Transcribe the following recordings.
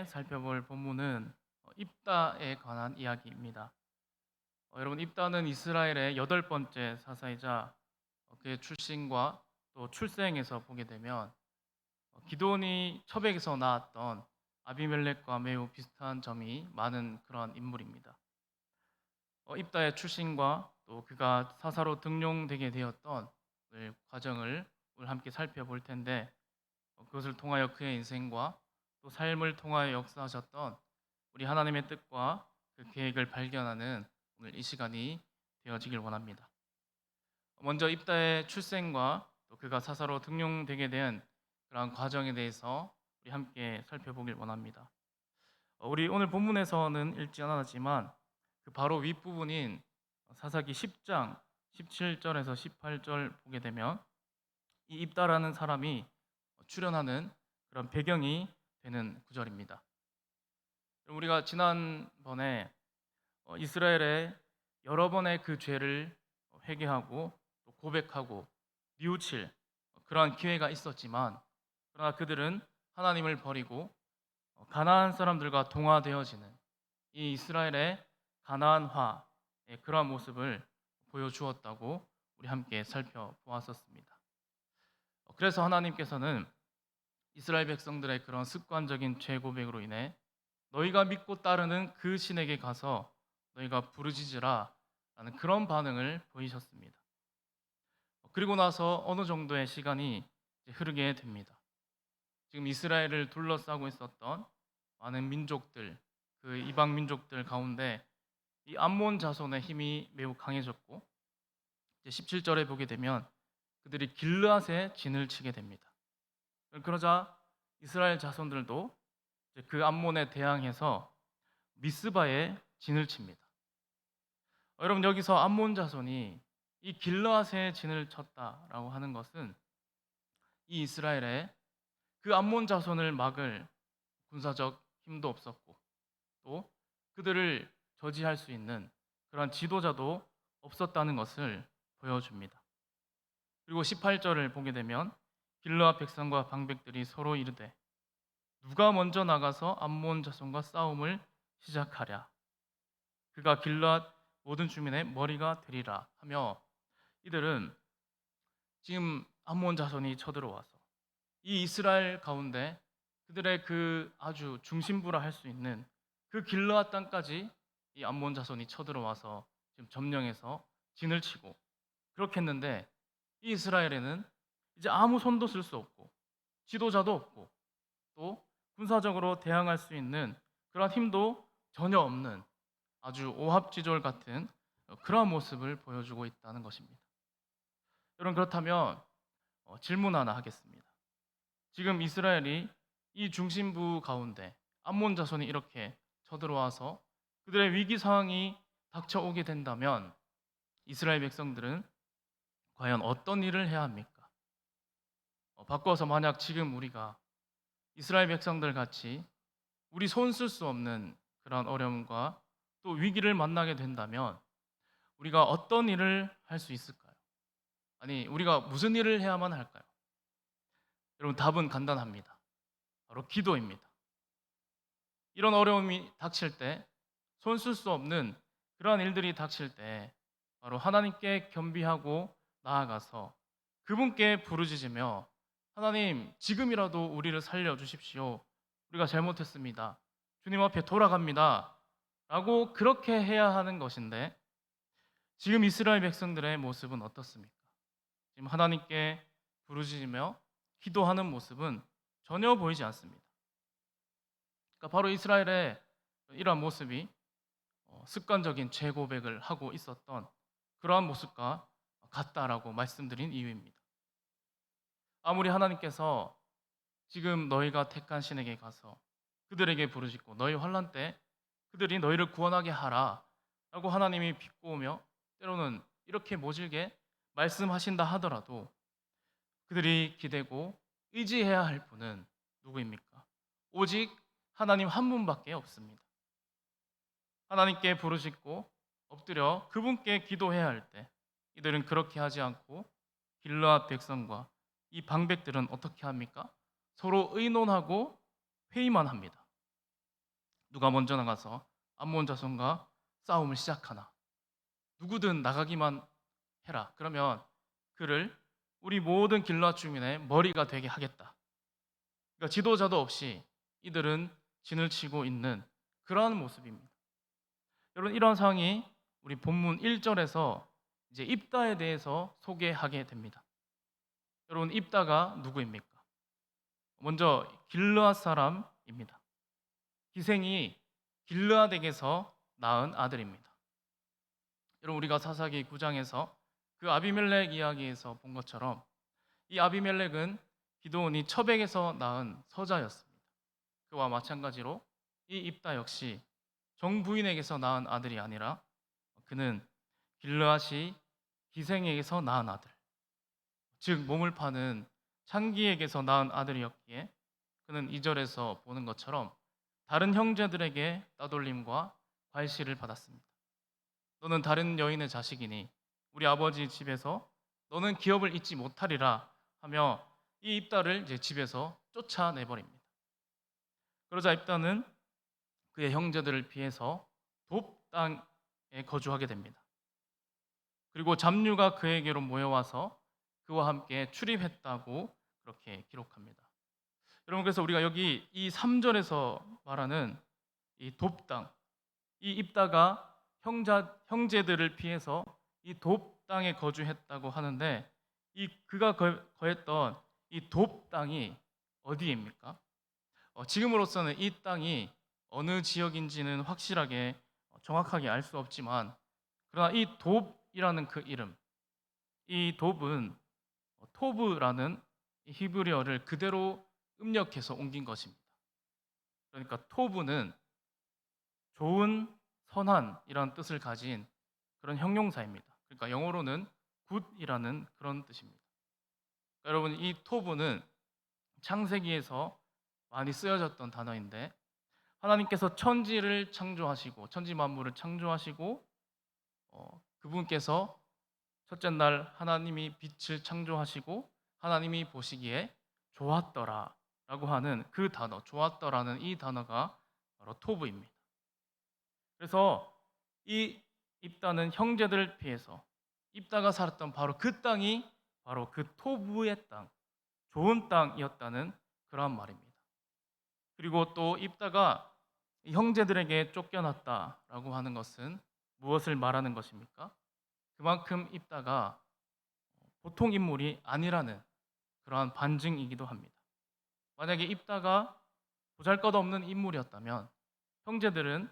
함께 살펴볼 본문은 입다에 관한 이야기입니다. 여러분, 입다는 이스라엘의 여덟 번째 사사이자 그의 출신과 또 출생에서 보게 되면 기드온이 처백에서 낳았던 아비멜렉과 매우 비슷한 점이 많은 그런 인물입니다. 입다의 출신과 또 그가 사사로 등용되게 되었던 과정을 오늘 함께 살펴볼 텐데, 그것을 통하여 그의 인생과 또 삶을 통하여 역사하셨던 우리 하나님의 뜻과 그 계획을 발견하는 오늘 이 시간이 되어지길 원합니다. 먼저 입다의 출생과 또 그가 사사로 등용되게 된 그러한 과정에 대해서 우리 함께 살펴보길 원합니다. 우리 오늘 본문에서는 읽지 않았지만 그 바로 윗부분인 사사기 10장 17절에서 18절 보게 되면 이 입다라는 사람이 출연하는 그런 배경이 되는 구절입니다. 우리가 지난번에 이스라엘의 여러 번의 그 죄를 회개하고 또 고백하고 뉘우칠 그러한 기회가 있었지만, 그러나 그들은 하나님을 버리고 가나안 사람들과 동화되어지는 이 이스라엘의 가나안화의 그러한 모습을 보여주었다고 우리 함께 살펴보았었습니다. 그래서 하나님께서는 이스라엘 백성들의 그런 습관적인 죄 고백으로 인해 너희가 믿고 따르는 그 신에게 가서 너희가 부르짖으라 라는 그런 반응을 보이셨습니다. 그리고 나서 어느 정도의 시간이 흐르게 됩니다. 지금 이스라엘을 둘러싸고 있었던 많은 민족들, 그 이방 민족들 가운데 이 암몬 자손의 힘이 매우 강해졌고, 17절에 보게 되면 그들이 길르앗에 진을 치게 됩니다. 그러자 이스라엘 자손들도 그 암몬에 대항해서 미스바에 진을 칩니다. 여러분, 여기서 암몬 자손이 이 길르앗에 진을 쳤다라고 하는 것은 이 이스라엘의 그 암몬 자손을 막을 군사적 힘도 없었고 또 그들을 저지할 수 있는 그런 지도자도 없었다는 것을 보여줍니다. 그리고 18절을 보게 되면 길르앗 백성과 방백들이 서로 이르되 누가 먼저 나가서 암몬 자손과 싸움을 시작하랴. 그가 길르앗 모든 주민의 머리가 되리라 하며, 이들은 지금 암몬 자손이 쳐들어와서 이 이스라엘 가운데 그들의 그 아주 중심부라 할 수 있는 그 길르앗 땅까지 이 암몬 자손이 쳐들어와서 지금 점령해서 진을 치고 그렇게 했는데, 이 이스라엘에는 이제 아무 손도 쓸 수 없고 지도자도 없고 또 군사적으로 대항할 수 있는 그런 힘도 전혀 없는 아주 오합지졸 같은 그런 모습을 보여주고 있다는 것입니다. 여러분, 그렇다면 질문 하나 하겠습니다. 지금 이스라엘이 이 중심부 가운데 암몬 자손이 이렇게 쳐들어와서 그들의 위기 상황이 닥쳐오게 된다면 이스라엘 백성들은 과연 어떤 일을 해야 합니까? 바꿔서 만약 지금 우리가 이스라엘 백성들 같이 우리 손 쓸 수 없는 그런 어려움과 또 위기를 만나게 된다면 우리가 어떤 일을 할 수 있을까요? 아니, 우리가 무슨 일을 해야만 할까요? 여러분, 답은 간단합니다. 바로 기도입니다. 이런 어려움이 닥칠 때, 손 쓸 수 없는 그러한 일들이 닥칠 때 바로 하나님께 겸비하고 나아가서 그분께 부르짖으며 하나님, 지금이라도 우리를 살려주십시오. 우리가 잘못했습니다. 주님 앞에 돌아갑니다. 라고 그렇게 해야 하는 것인데, 지금 이스라엘 백성들의 모습은 어떻습니까? 지금 하나님께 부르짖으며 기도하는 모습은 전혀 보이지 않습니다. 그러니까 바로 이스라엘의 이러한 모습이 습관적인 죄 고백을 하고 있었던 그러한 모습과 같다라고 말씀드린 이유입니다. 아무리 하나님께서 지금 너희가 택한 신에게 가서 그들에게 부르짖고 너희 환난 때 그들이 너희를 구원하게 하라 라고 하나님이 비꼬으며 때로는 이렇게 모질게 말씀하신다 하더라도 그들이 기대고 의지해야 할 분은 누구입니까? 오직 하나님 한 분밖에 없습니다. 하나님께 부르짖고 엎드려 그분께 기도해야 할 때 이들은 그렇게 하지 않고 길르앗 백성과 이 방백들은 어떻게 합니까? 서로 의논하고 회의만 합니다. 누가 먼저 나가서 암몬 자손과 싸움을 시작하나? 누구든 나가기만 해라. 그러면 그를 우리 모든 길르앗 주민의 머리가 되게 하겠다. 그러니까 지도자도 없이 이들은 진을 치고 있는 그러한 모습입니다. 여러분, 이런 상황이 우리 본문 1절에서 이제 입다에 대해서 소개하게 됩니다. 여러분, 입다가 누구입니까? 먼저 길르앗 사람입니다. 기생이 길르앗에게서 낳은 아들입니다. 여러분, 우리가 사사기 9장에서 그 아비멜렉 이야기에서 본 것처럼 이 아비멜렉은 기드온이 처백에서 낳은 서자였습니다. 그와 마찬가지로 이 입다 역시 정부인에게서 낳은 아들이 아니라 그는 길르앗이 기생에게서 낳은 아들, 즉 몸을 파는 창기에게서 낳은 아들이었기에 그는 2절에서 보는 것처럼 다른 형제들에게 따돌림과 괄시를 받았습니다. 너는 다른 여인의 자식이니 우리 아버지 집에서 너는 기업을 잊지 못하리라 하며 이 입다를 이제 집에서 쫓아내버립니다. 그러자 입다는 그의 형제들을 피해서 돕 땅에 거주하게 됩니다. 그리고 잡류가 그에게로 모여와서 그와 함께 출입했다고 그렇게 기록합니다. 여러분, 그래서 우리가 여기 이 3절에서 말하는 이 돕 땅, 이 입다가 형제들을 피해서 이 돕 땅에 거주했다고 하는데 이 그가 거했던 이 돕 땅이 어디입니까? 지금으로서는 이 땅이 어느 지역인지는 확실하게 정확하게 알 수 없지만 그러나 이 돕이라는 그 이름, 이 돕은 토브라는 이 히브리어를 그대로 음력해서 옮긴 것입니다. 그러니까 토브는 좋은, 선한이라는 뜻을 가진 그런 형용사입니다. 그러니까 영어로는 굿이라는 그런 뜻입니다. 그러니까 여러분, 이 토브는 창세기에서 많이 쓰여졌던 단어인데 하나님께서 천지를 창조하시고 천지 만물을 창조하시고 그분께서 첫째 날 하나님이 빛을 창조하시고 하나님이 보시기에 좋았더라라고 하는 그 단어, 좋았더라는 이 단어가 바로 토브입니다. 그래서 이 입다는 형제들을 피해서 입다가 살았던 바로 그 땅이 바로 그 토브의 땅, 좋은 땅이었다는 그러한 말입니다. 그리고 또 입다가 형제들에게 쫓겨났다라고 하는 것은 무엇을 말하는 것입니까? 그만큼 입다가 보통 인물이 아니라는 그러한 반증이기도 합니다. 만약에 입다가 보잘것없는 인물이었다면 형제들은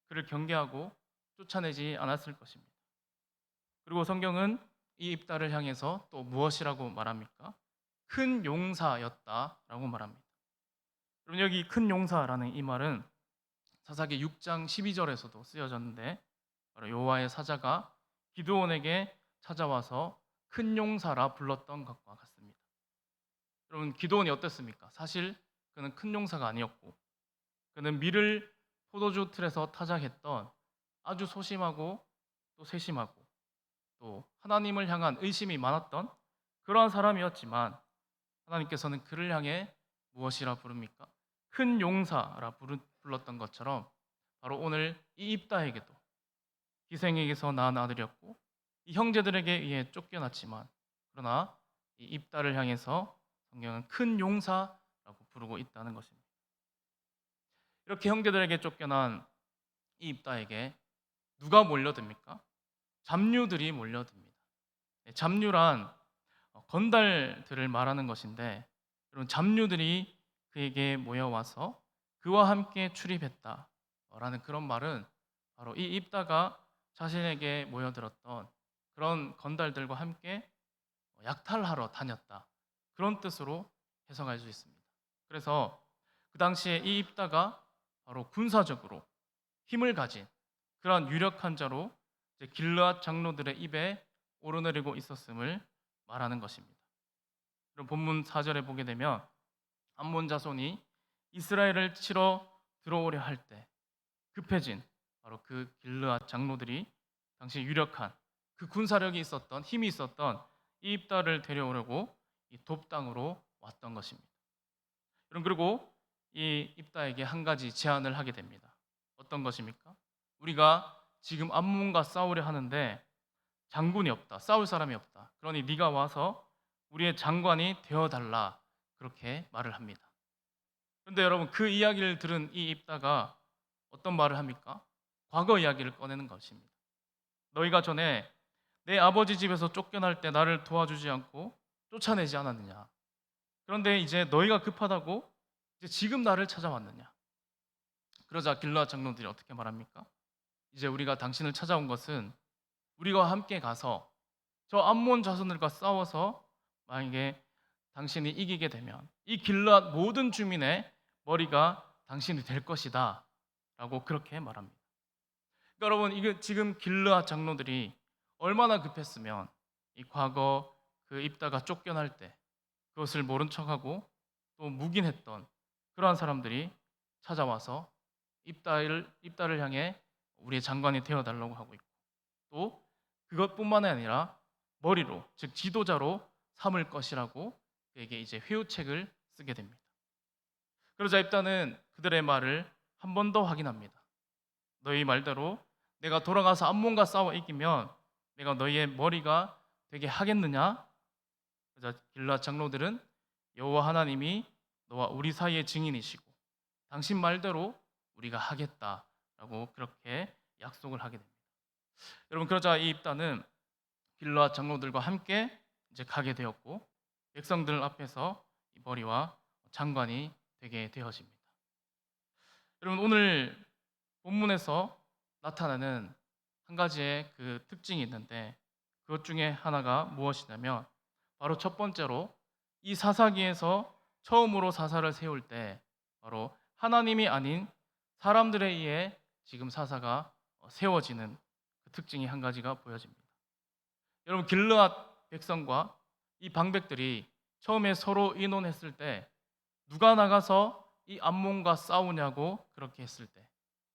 그를 경계하고 쫓아내지 않았을 것입니다. 그리고 성경은 이 입다를 향해서 또 무엇이라고 말합니까? 큰 용사였다라고 말합니다. 여러분, 여기 큰 용사라는 이 말은 사사기 6장 12절에서도 쓰여졌는데 바로 여호와의 사자가 기드온에게 찾아와서 큰 용사라 불렀던 것과 같습니다. 여러분, 기드온이 어땠습니까? 사실 그는 큰 용사가 아니었고 그는 밀을 포도주 틀에서 타작했던 아주 소심하고 또 세심하고 또 하나님을 향한 의심이 많았던 그러한 사람이었지만 하나님께서는 그를 향해 무엇이라 부릅니까? 큰 용사라 불렀던 것처럼 바로 오늘 이 입다에게도 기생에게서 낳은 아들이었고 이 형제들에게 의해 쫓겨났지만 그러나 이 입다를 향해서 성경은 큰 용사라고 부르고 있다는 것입니다. 이렇게 형제들에게 쫓겨난 이 입다에게 누가 몰려듭니까? 잡류들이 몰려듭니다. 잡류란 건달들을 말하는 것인데 여러분, 잡류들이 그에게 모여와서 그와 함께 출입했다라는 그런 말은 바로 이 입다가 자신에게 모여들었던 그런 건달들과 함께 약탈하러 다녔다, 그런 뜻으로 해석할 수 있습니다. 그래서 그 당시에 이 입다가 바로 군사적으로 힘을 가진 그러한 유력한 자로 길르앗 장로들의 입에 오르내리고 있었음을 말하는 것입니다. 그럼 본문 4절에 보게 되면 암몬 자손이 이스라엘을 치러 들어오려 할 때 급해진 바로 그 길르앗 장로들이 당시 유력한 그 군사력이 있었던, 힘이 있었던 이 입다를 데려오려고 이 돕 땅으로 왔던 것입니다. 여러분, 그리고 이 입다에게 한 가지 제안을 하게 됩니다. 어떤 것입니까? 우리가 지금 암몬과 싸우려 하는데 장군이 없다. 싸울 사람이 없다. 그러니 네가 와서 우리의 장관이 되어 달라. 그렇게 말을 합니다. 그런데 여러분 그 이야기를 들은 이 입다가 어떤 말을 합니까? 과거 이야기를 꺼내는 것입니다. 너희가 전에 내 아버지 집에서 쫓겨날 때 나를 도와주지 않고 쫓아내지 않았느냐? 그런데 이제 너희가 급하다고 이제 지금 나를 찾아왔느냐? 그러자 길르앗 장로들이 어떻게 말합니까? 이제 우리가 당신을 찾아온 것은 우리와 함께 가서 저 암몬 자손들과 싸워서 만약에 당신이 이기게 되면 이 길르앗 모든 주민의 머리가 당신이 될 것이다 라고 그렇게 말합니다. 그러니까 여러분 이게 지금 길르앗 장로들이 얼마나 급했으면 이 과거 그 입다가 쫓겨날 때 그것을 모른 척하고 또 묵인했던 그러한 사람들이 찾아와서 입다를 향해 우리의 장관이 되어달라고 하고 있고 또 그것뿐만 아니라 머리로 즉 지도자로 삼을 것이라고 그에게 이제 회유책을 쓰게 됩니다. 그러자 입다는 그들의 말을 한 번 더 확인합니다. 너희 말대로 내가 돌아가서 암몬과 싸워 이기면 내가 너희의 머리가 되게 하겠느냐? 그러자 길라 장로들은 여호와 하나님이 너와 우리 사이의 증인이시고 당신 말대로 우리가 하겠다라고 그렇게 약속을 하게 됩니다. 여러분 그러자 이 입다는 길라 장로들과 함께 이제 가게 되었고 백성들 앞에서 이 머리와 장관이 되게 되어집니다. 여러분 오늘 본문에서 나타나는 한 가지의 그 특징이 있는데 그것 중에 하나가 무엇이냐면 바로 첫 번째로 이 사사기에서 처음으로 사사를 세울 때 바로 하나님이 아닌 사람들에 의해 지금 사사가 세워지는 그 특징이 한 가지가 보여집니다. 여러분 길르앗 백성과 이 방백들이 처음에 서로 의논했을 때 누가 나가서 이 암몬과 싸우냐고 그렇게 했을 때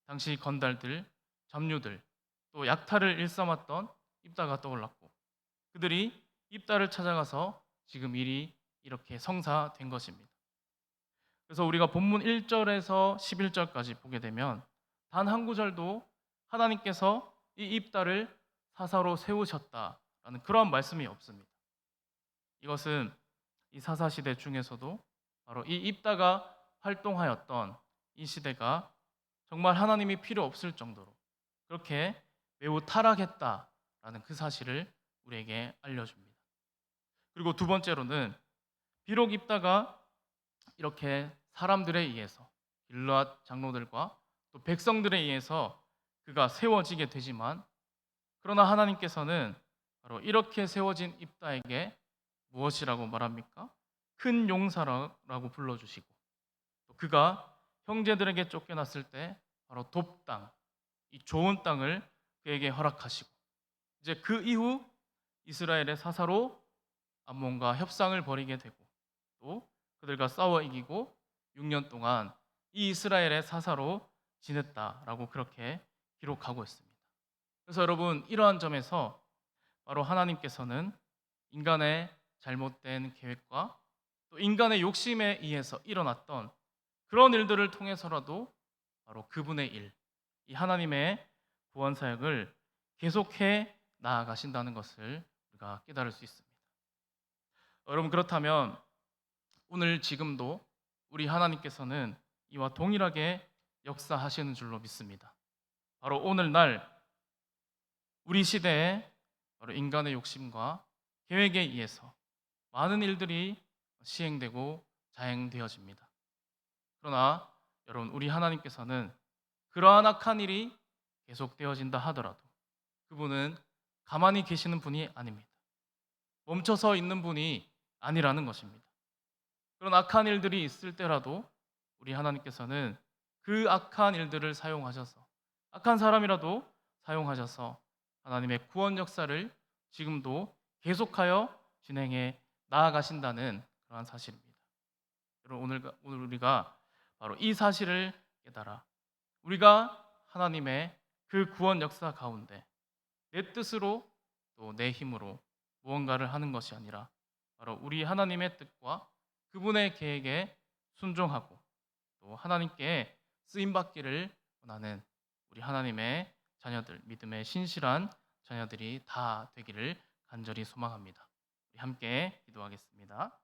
당시 건달들, 잡류들, 또 약탈을 일삼았던 입다가 떠올랐고 그들이 입다를 찾아가서 지금 일이 이렇게 성사된 것입니다. 그래서 우리가 본문 1절에서 11절까지 보게 되면 단 한 구절도 하나님께서 이 입다를 사사로 세우셨다라는 그런 말씀이 없습니다. 이것은 이 사사 시대 중에서도 바로 이 입다가 활동하였던 이 시대가 정말 하나님이 필요 없을 정도로 그렇게 매우 타락했다라는 그 사실을 우리에게 알려줍니다. 그리고 두 번째로는 비록 입다가 이렇게 사람들에 의해서 길르앗 장로들과 또 백성들에 의해서 그가 세워지게 되지만 그러나 하나님께서는 바로 이렇게 세워진 입다에게 무엇이라고 말합니까? 큰 용사라고 불러주시고 또 그가 형제들에게 쫓겨났을 때 바로 돕당, 이 좋은 땅을 그에게 허락하시고 이제 그 이후 이스라엘의 사사로 암몬과 협상을 벌이게 되고 또 그들과 싸워 이기고 6년 동안 이 이스라엘의 사사로 지냈다라고 그렇게 기록하고 있습니다. 그래서 여러분 이러한 점에서 바로 하나님께서는 인간의 잘못된 계획과 또 인간의 욕심에 의해서 일어났던 그런 일들을 통해서라도 바로 그분의 일, 이 하나님의 구원 사역을 계속해 나아가신다는 것을 우리가 깨달을 수 있습니다. 여러분 그렇다면 오늘 지금도 우리 하나님께서는 이와 동일하게 역사하시는 줄로 믿습니다. 바로 오늘날 우리 시대에 바로 인간의 욕심과 계획에 의해서 많은 일들이 시행되고 자행되어집니다. 그러나 여러분 우리 하나님께서는 그러한 악한 일이 계속되어진다 하더라도 그분은 가만히 계시는 분이 아닙니다. 멈춰서 있는 분이 아니라는 것입니다. 그런 악한 일들이 있을 때라도 우리 하나님께서는 그 악한 일들을 사용하셔서 악한 사람이라도 사용하셔서 하나님의 구원 역사를 지금도 계속하여 진행해 나아가신다는 그러한 사실입니다. 여러분 오늘 우리가 바로 이 사실을 깨달아 우리가 하나님의 그 구원 역사 가운데 내 뜻으로 또 내 힘으로 무언가를 하는 것이 아니라 바로 우리 하나님의 뜻과 그분의 계획에 순종하고 또 하나님께 쓰임 받기를 원하는 우리 하나님의 자녀들, 믿음의 신실한 자녀들이 다 되기를 간절히 소망합니다. 우리 함께 기도하겠습니다.